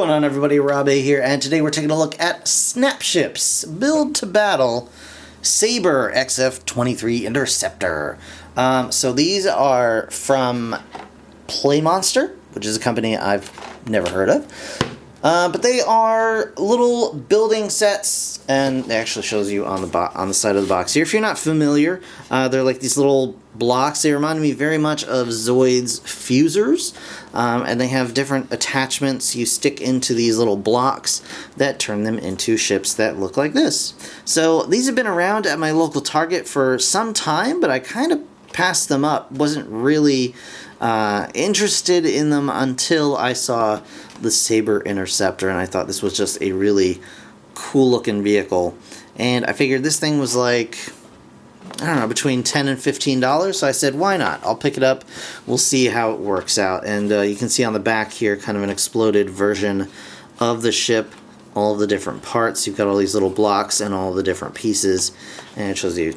going on, everybody? Rob A here, and today we're taking a look at Snapships Build to Battle Sabre XF-23 Interceptor. So these are from PlayMonster, which is a company I've never heard of. But they are little building sets, and it actually shows you on the side of the box here. If you're not familiar, they're like these little blocks. They remind me very much of Zoid's fusers, and they have different attachments you stick into these little blocks that turn them into ships that look like this. So these have been around at my local Target for some time, but I kind of passed them up. Wasn't really interested in them until I saw the Sabre Interceptor, and I thought this was just a really cool looking vehicle. And I figured this thing was like, I don't know, between $10 and $15, so I said, why not? I'll pick it up, we'll see how it works out. And you can see on the back here kind of an exploded version of the ship, all of the different parts. You've got all these little blocks and all the different pieces, and it shows you,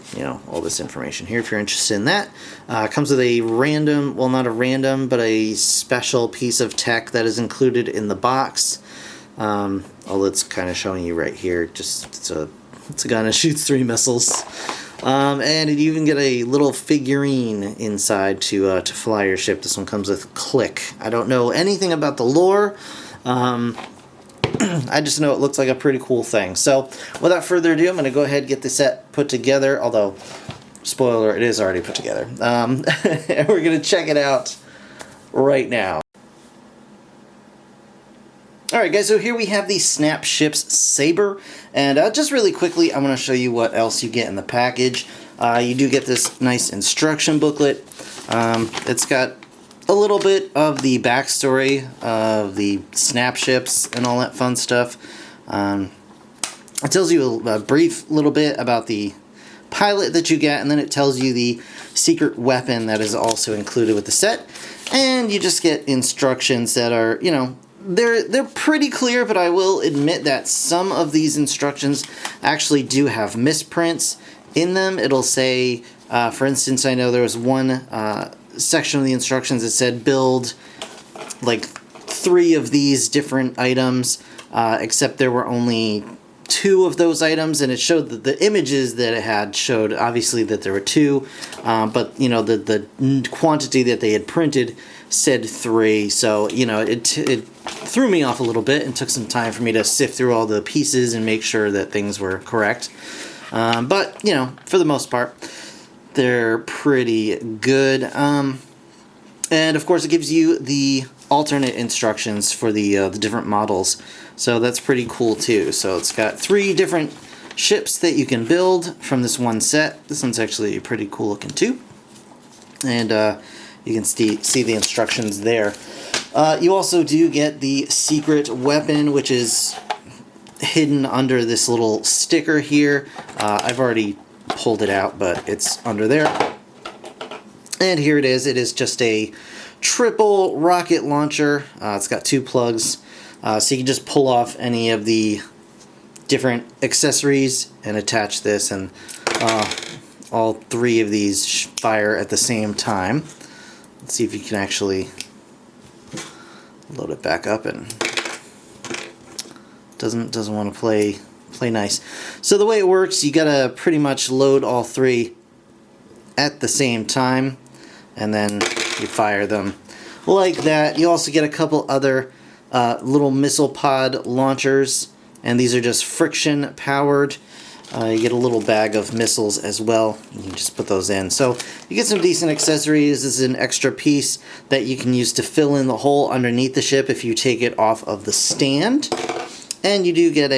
all this information here if you're interested in that. It comes with a random, well, not a random, but a special piece of tech that is included in the box. All it's kind of showing you right here, just it's a gun that shoots 3 missiles. And you even get a little figurine inside to fly your ship. This one comes with Click. I don't know anything about the lore. I just know it looks like a pretty cool thing. So, without further ado, I'm going to go ahead and get the set put together. Although, spoiler, it is already put together. And we're going to check it out right now. Alright guys, so here we have the Snapships Sabre, and just really quickly I'm going to show you what else you get in the package. You do get this nice instruction booklet. It's got a little bit of the backstory of the Snapships and all that fun stuff. It tells you a brief little bit about the pilot that you get, and then it tells you the secret weapon that is also included with the set. And you just get instructions that are, they're pretty clear, but I will admit that some of these instructions actually do have misprints in them. It'll say, for instance, I know there was one section of the instructions that said build like 3 of these different items, except there were only 2 of those items, and it showed that the images that it had showed obviously that there were 2, but the quantity that they had printed said 3, so it threw me off a little bit and took some time for me to sift through all the pieces and make sure that things were correct. But for the most part, they're pretty good. And of course, it gives you the alternate instructions for the different models, so that's pretty cool too. So it's got 3 different ships that you can build from this one set. This one's actually pretty cool looking too, and you can see the instructions there. You also do get the secret weapon, which is hidden under this little sticker here. I've already pulled it out, but it's under there. And here it is. It is just a triple rocket launcher. It's got 2 plugs, so you can just pull off any of the different accessories and attach this, and all 3 of these fire at the same time. Let's see if you can actually load it back up, and doesn't want to play nice. So the way it works, you gotta pretty much load all 3 at the same time, and then you fire them like that. You also get a couple other little missile pod launchers, and these are just friction powered. You get a little bag of missiles as well. You can just put those in. So you get some decent accessories. This is an extra piece that you can use to fill in the hole underneath the ship if you take it off of the stand. And you do get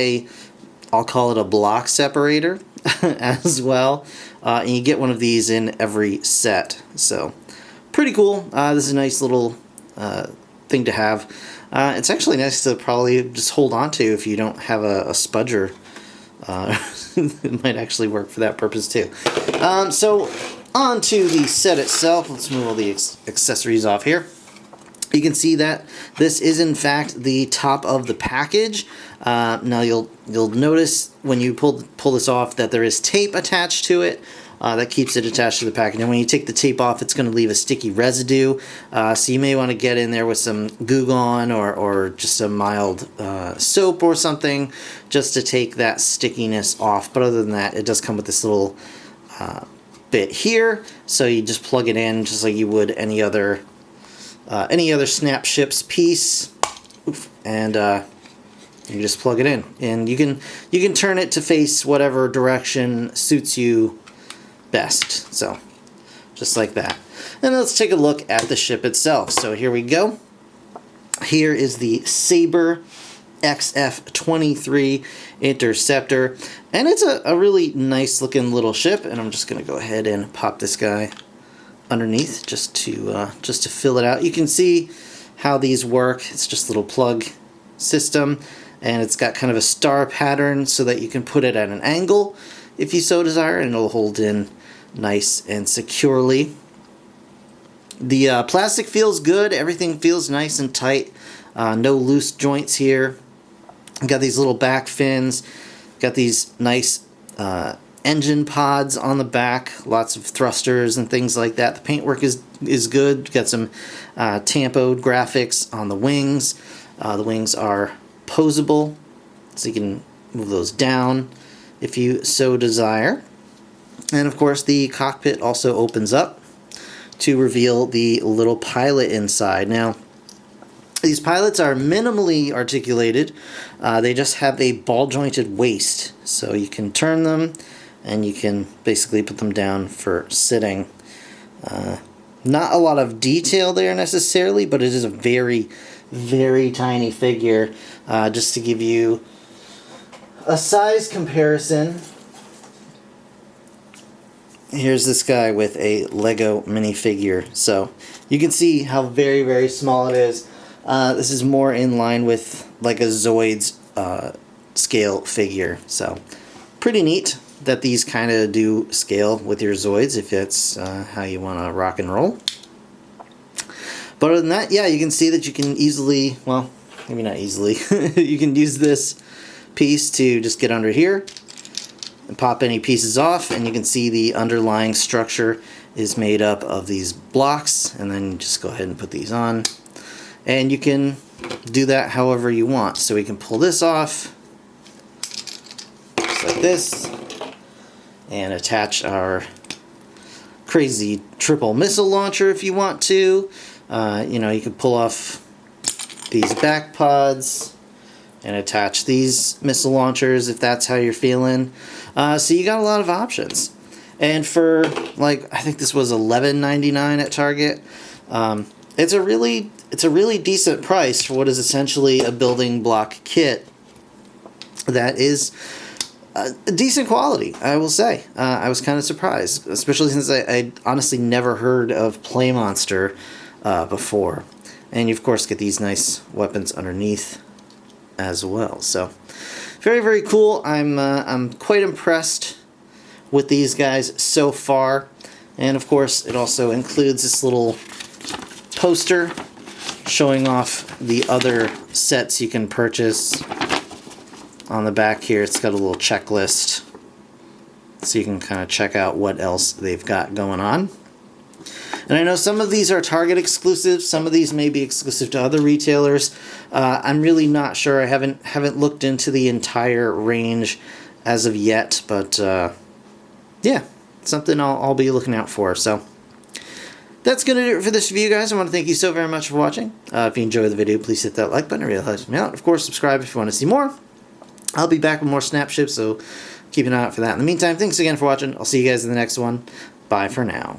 I'll call it a block separator as well. And you get one of these in every set. So pretty cool. This is a nice little thing to have. It's actually nice to probably just hold on to if you don't have a spudger. It might actually work for that purpose too. So on to the set itself. Let's move all the accessories off here. You can see that this is in fact the top of the package. Now you'll notice when you pull this off that there is tape attached to it. that keeps it attached to the package. And when you take the tape off, it's going to leave a sticky residue. So you may want to get in there with some Goo Gone or just some mild soap or something just to take that stickiness off. But other than that, it does come with this little bit here. So you just plug it in just like you would any other snap ships piece. And you just plug it in, and you can turn it to face whatever direction suits you best. So just like that. And let's take a look at the ship itself. So here we go. Here is the Sabre XF-23 Interceptor, and it's a really nice looking little ship. And I'm just gonna go ahead and pop this guy underneath just to fill it out. You can see how these work. It's just a little plug system, and it's got kind of a star pattern so that you can put it at an angle if you so desire, and it'll hold in nice and securely. The plastic feels good. Everything feels nice and tight. No loose joints here. Got these little back fins. Got these nice engine pods on the back. Lots of thrusters and things like that. The paintwork is good. Got some tampoed graphics on the wings. The wings are posable, so you can move those down if you so desire. And of course the cockpit also opens up to reveal the little pilot inside. Now, these pilots are minimally articulated. They just have a ball-jointed waist, so you can turn them and you can basically put them down for sitting. Not a lot of detail there necessarily, but it is a very, very tiny figure. Just to give you a size comparison, here's this guy with a Lego minifigure. So you can see how very, very small it is. This is more in line with like a Zoid's scale figure. So pretty neat that these kind of do scale with your Zoids if that's how you want to rock and roll. But other than that, yeah, you can see that you can easily, well, maybe not easily, you can use this piece to just get under here and pop any pieces off, and you can see the underlying structure is made up of these blocks, and then you just go ahead and put these on. And you can do that however you want. So we can pull this off, just like this, and attach our crazy triple missile launcher if you want to. You know, you can pull off these back pods and attach these missile launchers if that's how you're feeling. So you got a lot of options. And for, like, I think this was $11.99 at Target. It's a really decent price for what is essentially a building block kit that is decent quality, I will say. I was kind of surprised, especially since I honestly never heard of Play Monster before. And you of course get these nice weapons underneath as well. So very, very cool. I'm quite impressed with these guys so far. And of course it also includes this little poster showing off the other sets you can purchase. On the back here it's got a little checklist so you can kind of check out what else they've got going on. And I know some of these are Target exclusives, some of these may be exclusive to other retailers. I'm really not sure. I haven't looked into the entire range as of yet, but yeah, something I'll be looking out for. So that's going to do it for this review, guys. I want to thank you so very much for watching. If you enjoyed the video, please hit that like button. It really helps me out. Of course, subscribe if you want to see more. I'll be back with more snap ships, so keep an eye out for that. In the meantime, thanks again for watching. I'll see you guys in the next one. Bye for now.